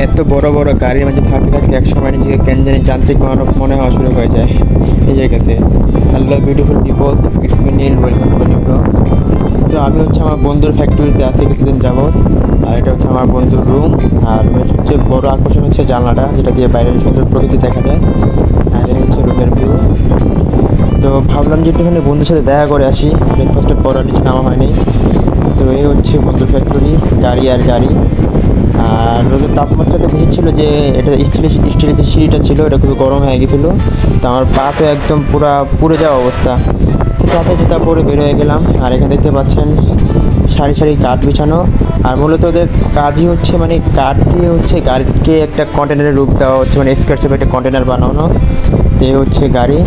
এত বড় বড় গাড়ির মাঝে থাকতে থাকতে এক সময় নিজেকে কেন জানি যান্ত্রিক মানব মনে হওয়া শুরু হয়ে যায় এই জায়গাতে। Hello beautiful people, it's me Neel, welcome to new blog. তো আমি হচ্ছে আমার বন্ধুর ফ্যাক্টরিতে আছি কিছুদিন যাবৎ, আর এটা হচ্ছে আমার বন্ধুর রুম। আর রুমের সবচেয়ে বড় আকর্ষণ হচ্ছে জানলাটা, যেটা দিয়ে বাইরের সুন্দর প্রকৃতি দেখা যায়। আর এই হচ্ছে রুমের ভিউ। তো ভাবলাম যে একটুখানি বন্ধুর সাথে দেখা করে আসি, ব্রেকফাস্টের পর আর নিচে নামা হয়নি। তো এই হচ্ছে বন্ধুর ফ্যাক্টরি, গাড়ি আর গাড়ি। আর রোদের তাপমাত্রাতে বেশি ছিল যে এটা স্টিলের যে সিঁড়িটা ছিল এটা খুব গরম হয়ে গেছিলো। তো আমার পা তো একদম পুড়ে যাওয়া অবস্থা। তো তাতে জুতা পরে বের হয়ে গেলাম। আর এখানে দেখতে পাচ্ছেন সারি সারি কাঠ বিছানো। আর মূলত ওদের কাজই হচ্ছে মানে কাঠ দিয়ে হচ্ছে গাড়িকে একটা কন্টেনারের রূপ দেওয়া হচ্ছে, মানে স্কোয়ার শেপে একটা কন্টেনার বানানো। তো এই হচ্ছে গাড়ি।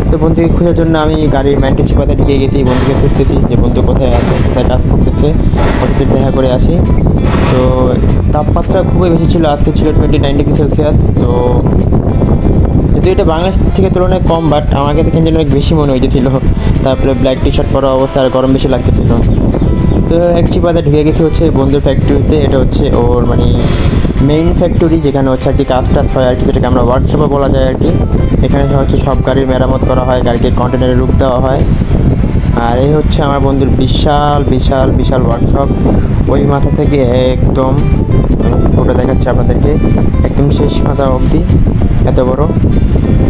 তো বন্ধুকে খোঁজার জন্য আমি গাড়ির ম্যান্টে চিপাতে ঢুকে গেছি, বন্ধুকে খুঁজতেছি যে বন্ধু কোথায় আছে, কোথায় কাজ করতেছে, ওর সাথে দেখা করে আসি। তো তাপমাত্রা খুবই বেশি ছিল, আজকে ছিল 29 ডিগ্রি সেলসিয়াস। তো যদিও এটা বাংলাদেশ থেকে তুলনায় কম, বাট আমার কাছে কিন্তু অনেক বেশি মনে হয়েছিল। তারপরে ব্ল্যাক টি শার্ট পরা অবস্থা, আর গরম বেশি লাগতেছিল। তো এক চিপাতে ঢুকে গেছি হচ্ছে বন্ধুর ফ্যাক্টরিতে। এটা হচ্ছে ওর মানে মেইন ফ্যাক্টরি, যেখানে হচ্ছে আর কি কাজ টাজ হয় আর কি, যেটাকে আমরা ওয়ার্কশপে বলা যায় আর কি। এখানে হচ্ছে সব গাড়ির মেরামত করা হয়, গাড়িকে কন্টেনারে রূপ দেওয়া হয়। আর এই হচ্ছে আমার বন্ধুর বিশাল বিশাল বিশাল ওয়ার্কশপ। ওই মাথা থেকে একদম ওটা দেখাচ্ছে আপনাদেরকে, একদম শেষ মাথা অবধি এত বড়।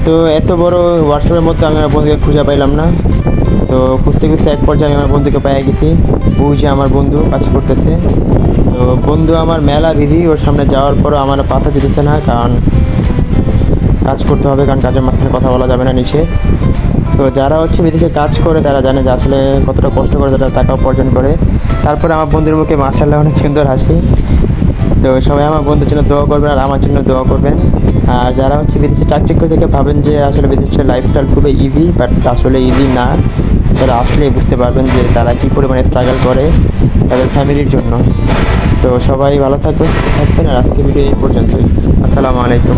তো এত বড় ওয়ার্কশপের মধ্যে আমি আমার বন্ধুকে খুঁজে পাইলাম না। তো খুঁজতে খুঁজতে এক পর্যায়ে আমি আমার বন্ধুকে পেয়ে গেছি। ওই যে আমার বন্ধু কাজ করতেছে। তো বন্ধু আমার মেলা বিধি, ওর সামনে যাওয়ার পরও আমার পাতা দিতেছে না, কারণ কাজ করতে হবে, কারণ কাজের মাঝখানে কথা বলা যাবে না নিচে। তো যারা হচ্ছে বিদেশে কাজ করে তারা জানে যে আসলে কতটা কষ্ট করে তারা টাকা উপার্জন করে। তারপরে আমার বন্ধুর মুখে মাশাআল্লাহ অনেক সুন্দর হাসি। তো সবাই আমার বন্ধুর জন্য দোয়া করবেন আর আমার জন্য দোয়া করবেন। আর যারা হচ্ছে বিদেশে চাকরি করে থেকে ভাবেন যে আসলে বিদেশের লাইফস্টাইল খুবই ইজি, বাট আসলে ইজি না, তারা আসলেই বুঝতে পারবেন যে তারা কী পরিমাণে স্ট্রাগল করে তাদের ফ্যামিলির জন্য। তো সবাই ভালো থাকবেন, সুস্থ থাকবেন। আর আজকে ভিডিও এই পর্যন্তই। আসসালামু আলাইকুম।